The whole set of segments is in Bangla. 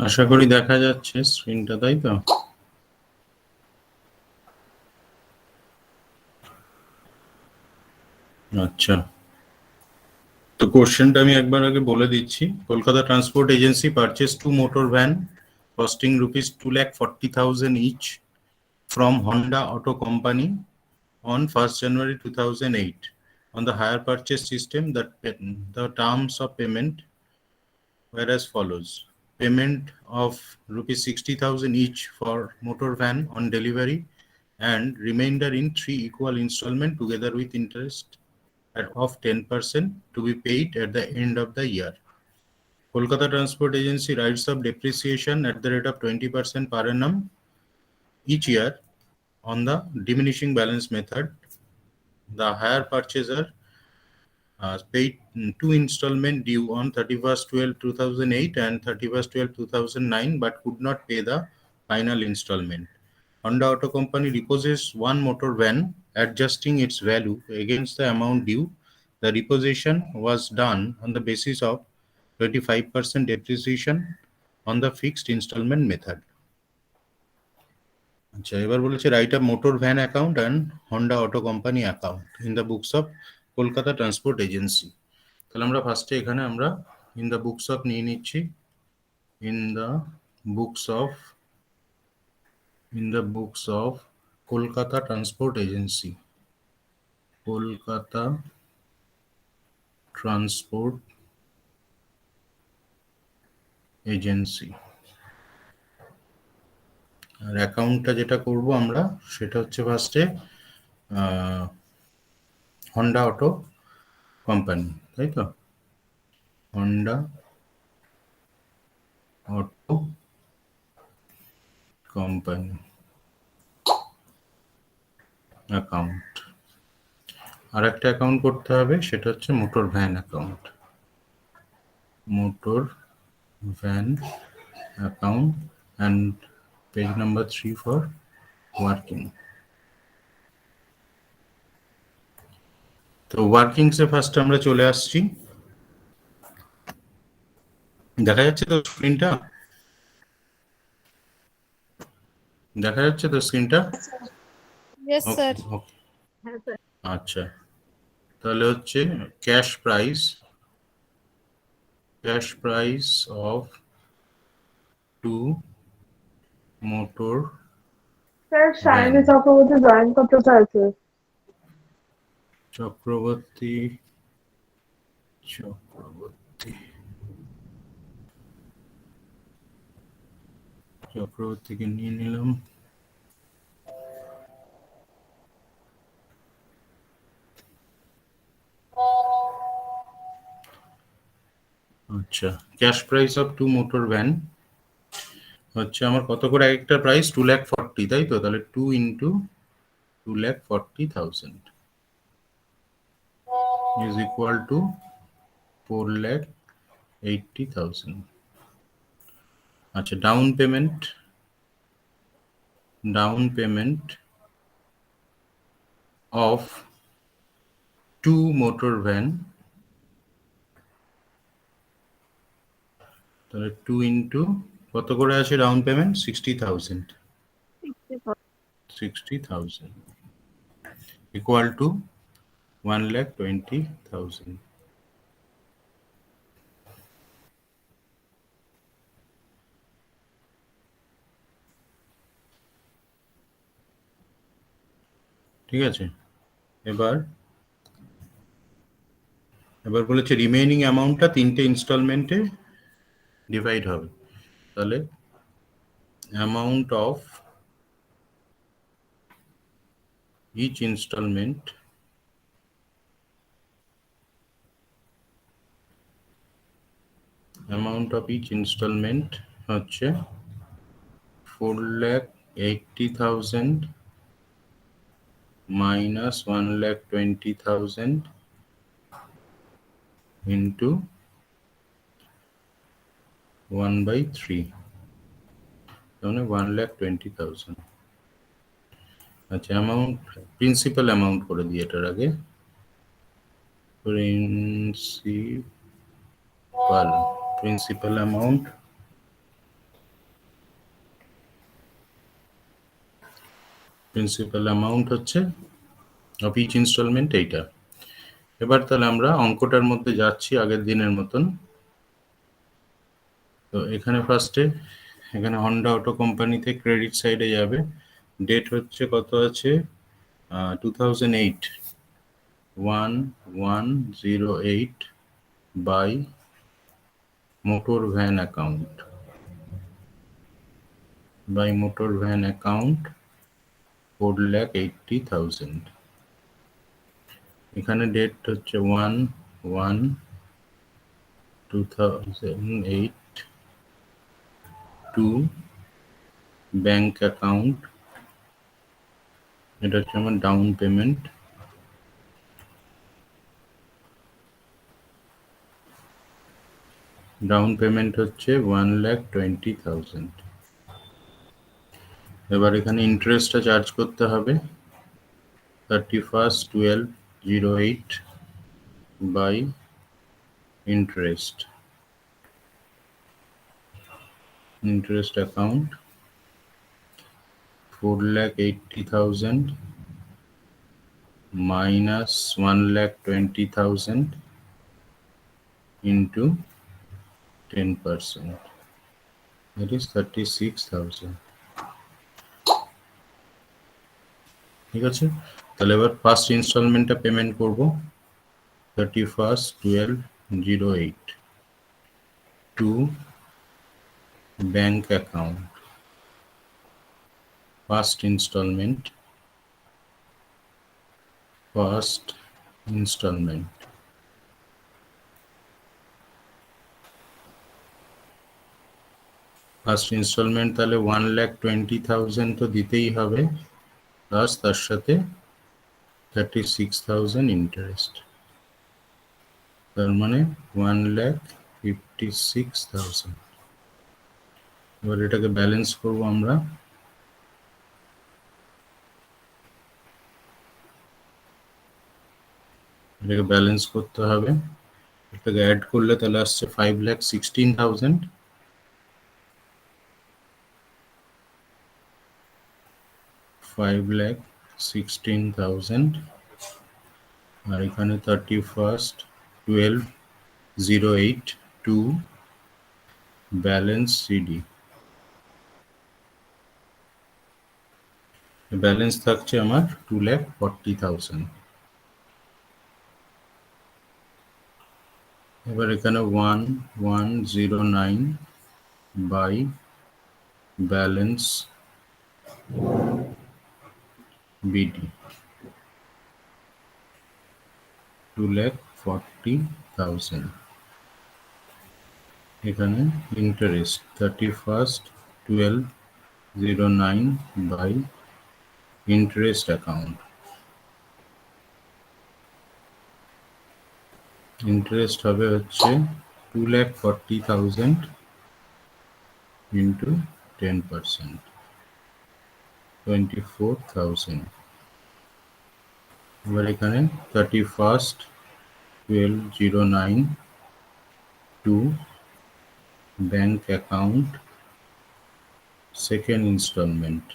আশা করি দেখা যাচ্ছে স্ক্রিনটা, তাই তো? আচ্ছা, তো কোশ্চেনটা আমি একবার আগে বলে দিচ্ছি। Kolkata transport agency purchase to motor van costing rupees 2,40,000 each from Honda Auto Company on 1st January 2008 on the hire purchase system. That the terms of payment were as follows: payment of rupees 60,000 each for motor van on delivery and remainder in 3 equal installment together with interest of 10% to be paid at the end of the year. Kolkata Transport Agency writes up depreciation at the rate of 20% per annum each year on the diminishing balance method. The hire purchaser paid two installment due on 31st 12 2008 and 31st 12 2009 but could not pay the final installment. Honda Auto Company repossessed one motor van, adjusting its value against the amount due. The repossession was done on the basis of 25% depreciation on the fixed installment method. আচ্ছা, এবার বলেছে right up motor van account and Honda auto company account in the books of Kolkata transport agency. তাহলে আমরা ফার্স্টে এখানে আমরা ইন দ্য বুকস অফ নিয়ে নিচ্ছি। In the books of Kolkata transport agency, Kolkata transport agency. আর অ্যাকাউন্টটা যেটা করব আমরা সেটা হচ্ছে ফার্স্টে হন্ডা অটো কোম্পানি, তাই তো? Honda auto company account. আর একটা অ্যাকাউন্ট করতে হবে, সেটা হচ্ছে motor van account, motor van account and page number 3 for working. তো ওয়ার্কিংসে ফার্স্ট আমরা চলে আসছি। দেখা যাচ্ছে তো স্ক্রিনটা? দেখা যাচ্ছে তো স্ক্রিনটা? Yes, sir. ওকে, আচ্ছা। তাহলে হচ্ছে cash price of to motor sir van. Shiny Chakraborty join করতে চাইছে। চক্রবর্তীকে নিয়ে নিলাম। আচ্ছা, cash price of to motor van হচ্ছে আমার কত করে একটা প্রাইস? 2,40,000, তাই তো? তাহলে 2 ইন্টু 2,40,000 is equal to 4,80,000. আচ্ছা, down payment of to motor van, তাহলে 2 ইন্টু কত করে আছে ডাউন পেমেন্ট? 60,000 equal to 1,20,000. ঠিক আছে। এবার বলেছে রিমেইনিং অ্যামাউন্টটা তিনটে ইনস্টলমেন্টে ডিভাইড হবে। তাহলে অ্যামাউন্ট অফ ইচ ইনস্টলমেন্ট হচ্ছে 4,80,000 minus 1,20,000 into 1/3, মানে 1,20,000। আচ্ছা, অ্যামাউন্ট প্রিন্সিপাল অ্যামাউন্ট করে দিই এটার আগে। প্রিন্সিপাল অ্যামাউন্ট প্রিন্সিপাল অ্যামাউন্ট হচ্ছে অফ ইচ ইনস্টলমেন্ট এইটা। এবার তাহলে আমরা অঙ্কটার মধ্যে যাচ্ছি আগের দিনের মতন। তো এখানে ফার্স্টে এখানে হন্ডা অটো কোম্পানিতে ক্রেডিট সাইডে যাবে, ডেট হচ্ছে কত আছে 2008 1108 by motor van account, by motor van account 4,80,000। এখানে ডেট হচ্ছে 1/1/2008 টু ব্যাংক অ্যাকাউন্ট, এটা হচ্ছে আমার ডাউন পেমেন্ট। ডাউন পেমেন্ট হচ্ছে 1,20,000। এবার এখানে ইন্টারেস্টটা চার্জ করতে হবে 31/12/08 by interest account 4,80,000 minus 1,20,000 into 10%, that is 36,000। ঠিক আছে, তাহলে এবার ফার্স্ট ইনস্টলমেন্টটা পেমেন্ট করব 31/12/08 to bank account. First instalment first instalment তাহলে 1,20,000 তো দিতেই হবে, প্লাস তার সাথে 36,000 ইন্টারেস্ট, তার মানে 1,56,000। এবার এটাকে ব্যালেন্স করব আমরা। এটাকে ব্যালেন্স করতে হবে, এটাকে অ্যাড করলে তাহলে আসছে 5,16,000। 5,16,000 আর এখানে 31/12/08 টু ব্যালেন্স সিডি, ব্যালেন্স থাকছে আমার 2,40,000। এবার এখানে 1,109 বাই ব্যালেন্স বিডি 2,40,000। এখানে interest 31/12/09 by interest account, interest হবে হচ্ছে 2,40,000 ইন্টু 10%, 24,000। এবার এখানে 31/12/09 to bank account second instalment,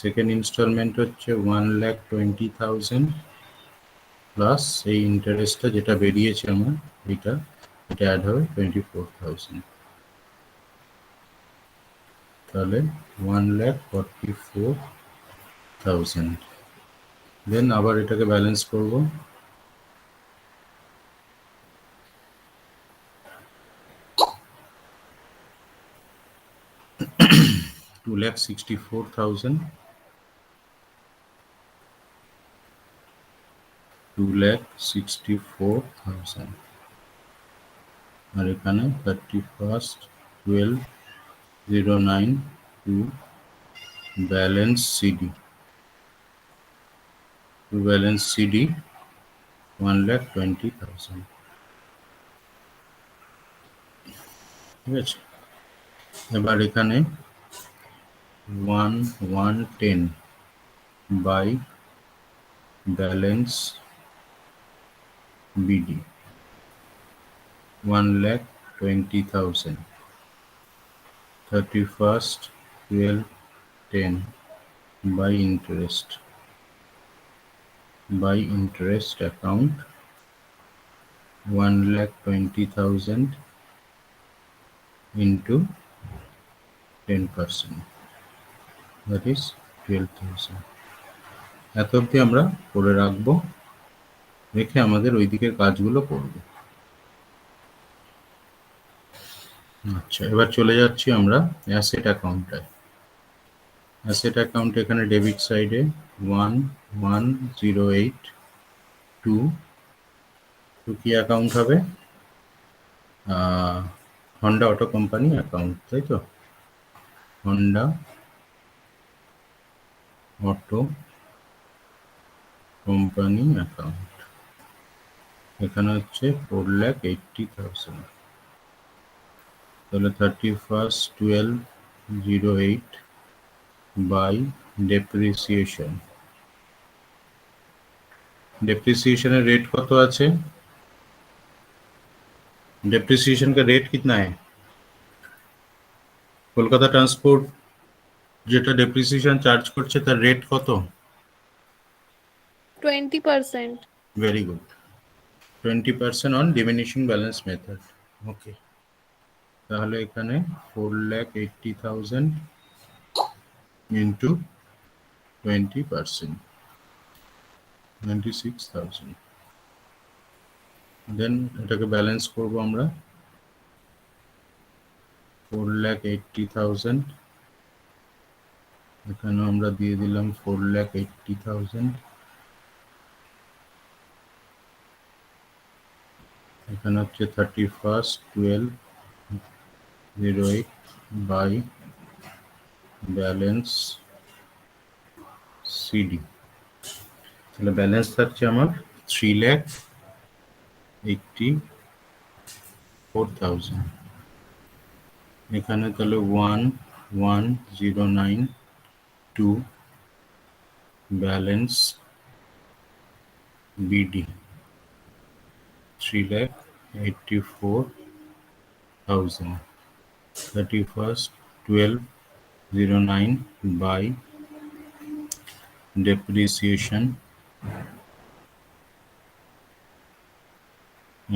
second instalment হচ্ছে 1,20,000 প্লাস এই ইন্টারেস্টটা যেটা বেরিয়েছে আমার এটা অ্যাড হবে 24,000, তাহলে 1,44,000। দেন আবার এটাকে ব্যালেন্স করব, $2,64,000, 2,64,000 আর এখানে 31/12/09 টু ব্যালেন্স সিডি, 1,20,000। ঠিক আছে, এবার এখানে 1,110 by balance BD 1,20,000 20,000. 31st 12/10 by interest account 1,20,000 into 10%, that is 12,000. এত অবধি আমরা করে রাখবো, রেখে আমাদের ওই দিকের কাজগুলো করব। আচ্ছা, এবার চলে যাচ্ছি আমরা অ্যাসেট অ্যাকাউন্টে। অ্যাসেট অ্যাকাউন্ট এখানে ডেবিট সাইডে 11082 কি অ্যাকাউন্ট হবে? হন্ডা অটো কোম্পানি অ্যাকাউন্ট, তাই তো? হন্ডা অটো কোম্পানি অ্যাকাউন্ট এখানে হচ্ছে 4,80,000। তাহলে 31st 12/08 by depreciation. Depreciation rate কত আছে? डेप्रिसिएशन का रेट कितना है? কলকাতা ট্রান্সপোর্ট যেটা ডেপ্রিসিয়েশন চার্জ করছে তার রেট কত? 20%. Very good, 20% on diminishing balance method. Okay, তাহলে এখানে 4,80,000 ইন্টু 20%, 96,000। দেন এটাকে ব্যালেন্স করব আমরা। 4,80,000 এখানে আমরা দিয়ে দিলাম 4,80,000। এখানে হচ্ছে 31st 12/08 বাই ব্যালেন্স সিডি। তাহলে ব্যালেন্স থাকছে আমার 3,84,000। এখানে তাহলে 11092 balance BD 3,84,000। 31st 12/09 by depreciation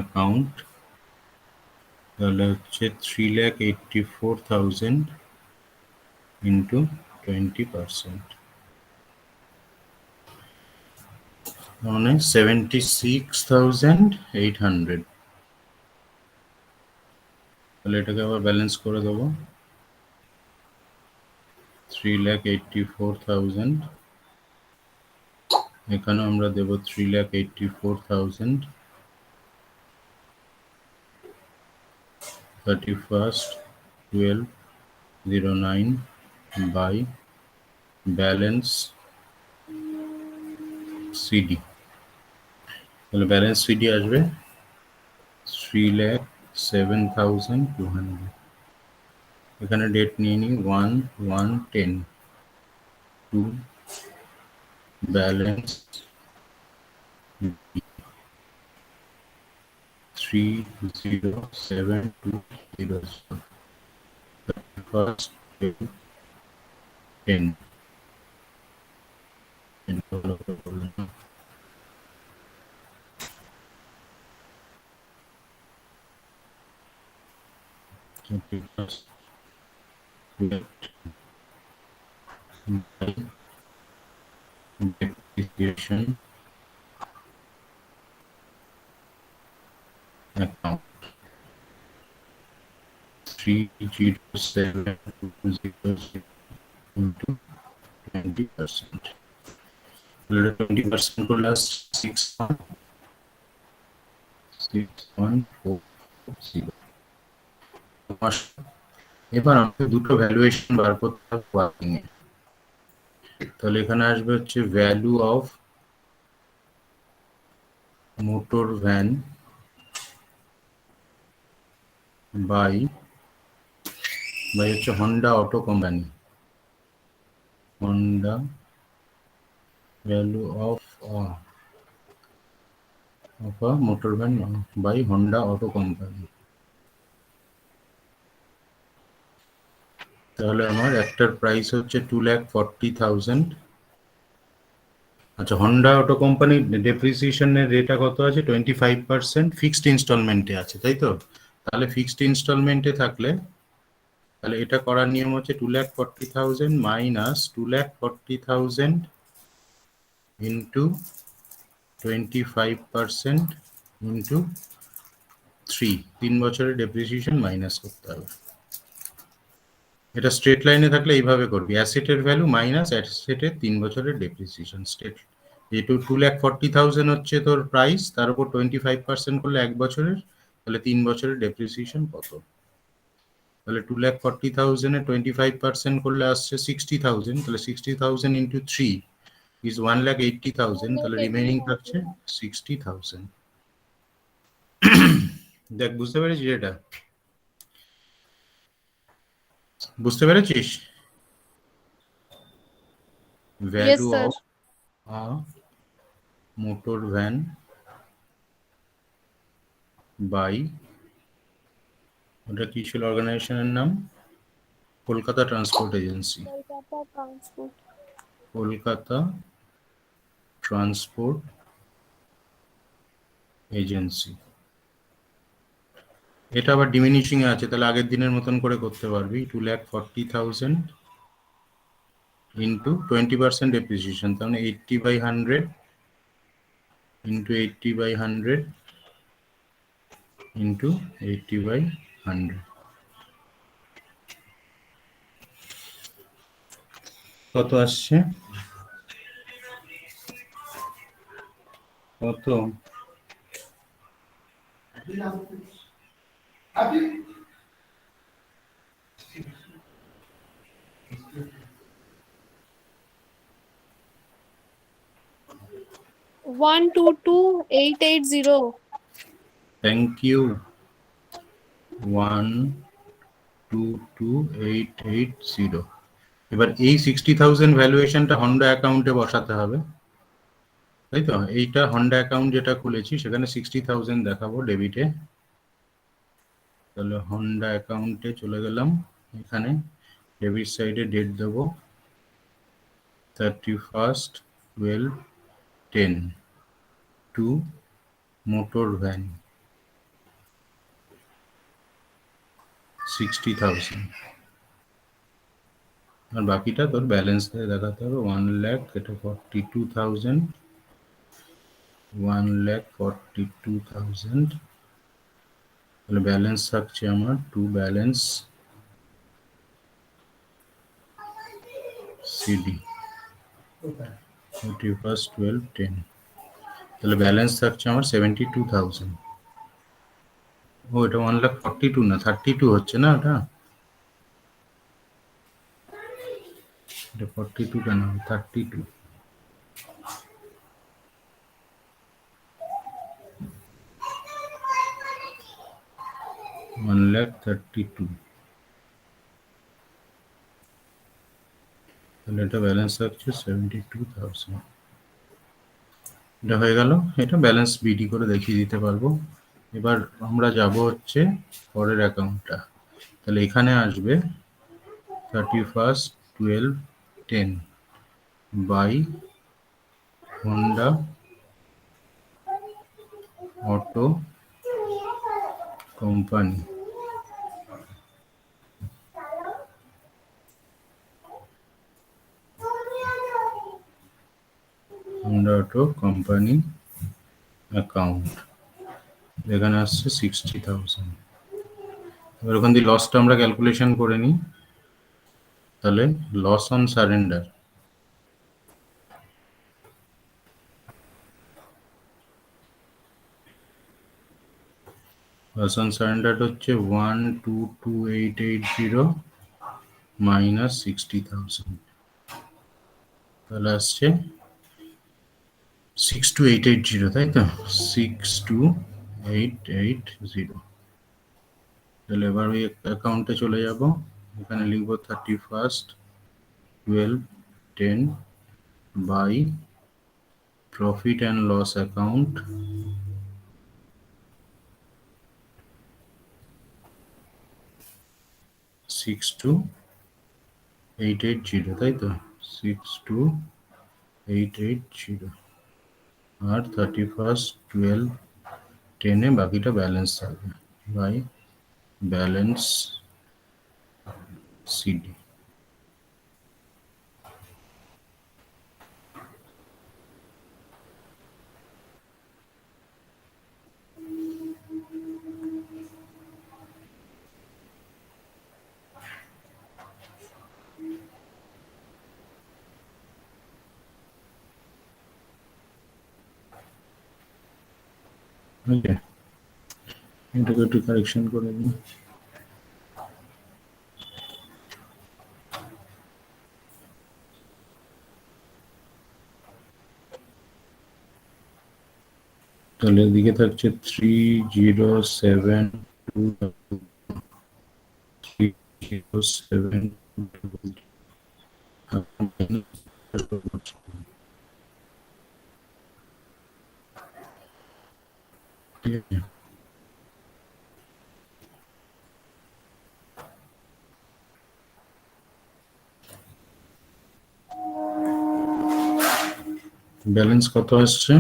account তাহলে হচ্ছে 3,84,000 into 20%, মানে 76,800। তাহলে এটাকে আবার ব্যালেন্স করে দেবো। 3,84,000 এখানে আমরা দেব 3,84,000। 31st 12/09 by balance CD. তাহলে ব্যালেন্স সিডি আসবে 3,07,200। এখানে ডেট নিয়ে নিই 1/1/10 to balance 3,07,200। First 10 depreciation account 3,07,200 into 20%. 20% को last 6,140। এবার আমাকে দুটো ভ্যালুয়েশন বার করতে হবে ওয়ার্কিং এ। তাহলে এখানে আসবে হচ্ছে value of motor van by হচ্ছে Honda auto company. Honda value of a motor van by Honda Auto Company তাহলে আমার একটার প্রাইস হচ্ছে 2,40,000। আচ্ছা, হন্ডা অটো কোম্পানির ডেপ্রিসিয়েশনের রেটটা কত আছে? 25% ফিক্সড ইনস্টলমেন্টে আছে, তাই তো? তাহলে ফিক্সড ইনস্টলমেন্টে থাকলে তাহলে এটা করার নিয়ম হচ্ছে 2,40,000 মাইনাস 2,40,000 ইন্টু 25% ইন্টু 3 বছরের ডেপ্রিসিয়েশন মাইনাস করতে হবে। এটা স্ট্রেট লাইনে থাকলে এইভাবে করবি, অ্যাসেটের ভ্যালু মাইনাস অ্যাসেটের 3 বছরের ডেপ্রিসিয়েশন। স্ট্রেট যেহেতু 2,40,000 হচ্ছে তোর প্রাইস, তার উপর 25% করলে 1 বছরের, তাহলে 3 বছরের ডেপ্রিসিয়েশন কত? তাহলে 2,40,000 এর 25% করলে আসছে 60,000, তাহলে 60,000 ইন্টু 3 ইজ 1,80,000, তাহলে রিমেইনিং থাকছে 60,000। দেখ, বুঝতে পেরেছিস এটা? বুঝতে পেরেছিস? Yes, value sir. Of a motor van by, ওটা কি ছিল অর্গানাইজেশনের নাম? Kolkata transport agency. Kolkata Transport. Kolkata transport agency. এটা আবার ডিমিনিশিং এ আছে, তাহলে আগের দিনের মতন করে করতে পারবি। 2,40,000 ইন্টু 20% ডেপ্রিসিয়েশন, তার মানে 80/100 ইন্টু 80/100 ইন্টু 80/100 কত আসছে? কত? One two two 880. Thank you. 122,880। এবার এই 60,000 ভ্যালুয়েশনটা হন্ডা অ্যাকাউন্টে বসাতে হবে, তাই তো? এইটা হন্ডা অ্যাকাউন্ট যেটা খুলেছি সেখানে 60,000 দেখাবো ডেবিটে। তাহলে হন্ডা অ্যাকাউন্টে চলে গেলাম, এখানে ডেবিট সাইডে ডেট দেবো 31/12/10 টু মোটর ভ্যান 60,000। আর বাকিটা তোর ব্যালেন্স দিয়ে দেখাতে হবে। 1,00,000, এটা 42,000, 1,42,000। তাহলে ব্যালেন্স থাকছে আমার টু ব্যালেন্স সিডি 31/12/10। তাহলে ব্যালেন্স থাকছে আমার 72,000। ও, এটা 1,42,000 না 32 হচ্ছে না? এটা 42 কেন? 32। 1,32,000। তাহলে এটা ব্যালেন্স থাকছে 72,000। এটা হয়ে গেল। এটা ব্যালেন্স বিডি করে দেখিয়ে দিতে পারবো। এবার আমরা যাব হচ্ছে পরের অ্যাকাউন্টটা। তাহলে এখানে আসবে 31/12/10 by Honda auto company. Honda auto company account, এখানে আসছে 60,000। এবার ওখান দিয়ে লসটা আমরা ক্যালকুলেশন করে নিই। তাহলে loss on surrender, loss on surrender হচ্ছে 122,880 মাইনাস 60,000। তাহলে আসছে 62,880, তাই তো? 62,880। তাহলে এবার ওই অ্যাকাউন্টে চলে যাব, এখানে লিখবো 31/12/10 by profit and loss account 880, তাই তো? 62880 আর 31/12/10 বাকিটা ব্যালেন্স থাকবে বাই ব্যালেন্স সিডি। ওকে, এটাকে একটু কারেকশন করে দিই। তাহলে এদিকে থাকছে 3072 ঠিক আছে। ব্যালেন্স কত আসছে?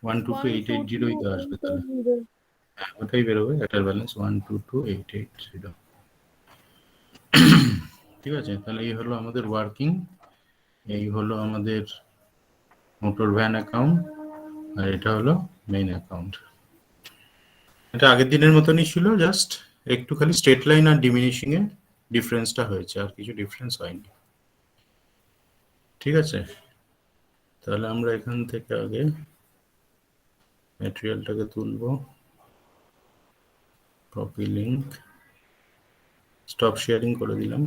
122,880 তো আসবে তাহলে। হ্যাঁ, ওটাই বেরোবে, এটার ব্যালেন্স 122,880। ঠিক আছে, তাহলে এই হলো আমাদের ওয়ার্কিং, এই হলো আমাদের মোটর ভ্যান অ্যাকাউন্ট, আর এটা হলো মেইন অ্যাকাউন্ট। এটা আগের দিনের মতনই ছিল, জাস্ট একটু খালি স্ট্রেট লাইন আর ডিমিনিশিং এ ডিফারেন্সটা হয়েছে, আর কিছু ডিফারেন্স হয়নি। ঠিক আছে, তাহলে আমরা এখান থেকে আগে ম্যাটেরিয়ালটাকে তুলবো, কপি লিংক, স্টপ শেয়ারিং করে দিলাম।